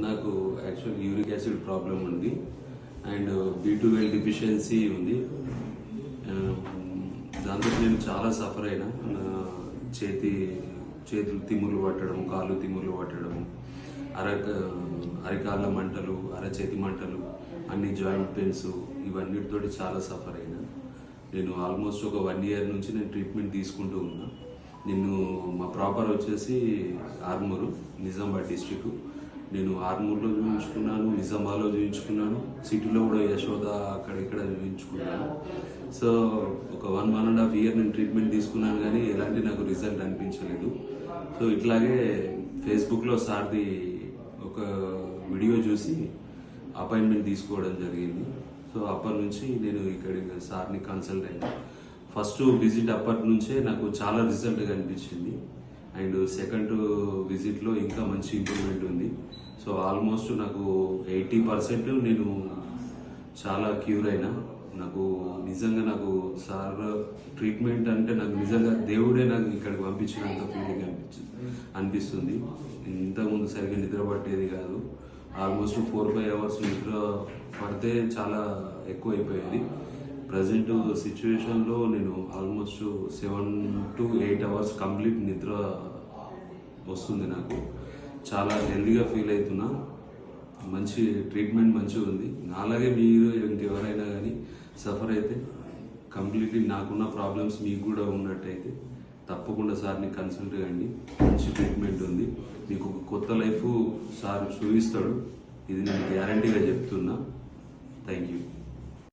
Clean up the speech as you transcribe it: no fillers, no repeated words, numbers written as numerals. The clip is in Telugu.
నాకు యాక్చువల్ యూరిక్ యాసిడ్ ప్రాబ్లం ఉంది అండ్ B12 డిఫిషియన్సీ ఉంది. దాంతో నేను చాలా సఫర్ అయినా. చేతులు తిమ్ములు పట్టడం, కాళ్ళు తిమ్ములు పట్టడం, అరికాళ్ళ మంటలు, అరచేతి మంటలు, అన్ని జాయింట్ పెయిన్స్, ఇవన్నిటితో చాలా సఫర్ అయినా. నేను ఆల్మోస్ట్ ఒక 1 year నుంచి నేను ట్రీట్మెంట్ తీసుకుంటూ ఉన్నా. మా ప్రాపర్ వచ్చేసి ఆర్మూరు, నిజామాబాద్ డిస్ట్రిక్ట్. నేను ఆర్మూర్లో చూపించుకున్నాను, నిజామాబాద్లో చూపించుకున్నాను, సిటీలో కూడా యశోద అక్కడ ఇక్కడ చూపించుకున్నాను. సో ఒక 1.5 year నేను ట్రీట్మెంట్ తీసుకున్నాను, కానీ ఎలాంటి నాకు రిజల్ట్ అనిపించలేదు. సో ఇట్లాగే ఫేస్బుక్లో సార్ది ఒక వీడియో చూసి అపాయింట్మెంట్ తీసుకోవడం జరిగింది. సో అప్పటి నుంచి నేను ఇక్కడ సార్ని కన్సల్ట్ అయినా. ఫస్ట్ విజిట్ అప్పటి నుంచే నాకు చాలా రిజల్ట్ కనిపించింది అండ్ సెకండ్ విజిట్లో ఇంకా మంచి ఇంప్రూవ్మెంట్ ఉంది. సో ఆల్మోస్ట్ నాకు 80% నేను చాలా క్యూర్ అయినా. నాకు సార్ ట్రీట్మెంట్ అంటే నాకు నిజంగా దేవుడే నాకు ఇక్కడికి పంపించినంత ఫీలింగ్ అనిపిస్తుంది. ఇంతకుముందు సరిగ్గా నిద్ర పట్టేది కాదు. ఆల్మోస్ట్ 4-5 hours నిద్ర పడితే చాలా ఎక్కువ అయిపోయేది. ప్రజెంట్ సిచ్యువేషన్లో నేను ఆల్మోస్ట్ 7 to 8 hours కంప్లీట్ నిద్ర వస్తుంది. నాకు చాలా హెల్తీగా ఫీల్ అవుతున్నా. మంచి ట్రీట్మెంట్ మంచిగా ఉంది. అలాగే మీరు ఇంకెవరైనా కానీ సఫర్ అయితే కంప్లీట్లీ నాకున్న ప్రాబ్లమ్స్ మీకు కూడా ఉన్నట్టయితే తప్పకుండా సార్ని కన్సల్ట్ కండి. మంచి ట్రీట్మెంట్ ఉంది. మీకు ఒక కొత్త లైఫ్ సార్ చూపిస్తాడు. ఇది నేను గ్యారంటీగా చెప్తున్నా. Thank you.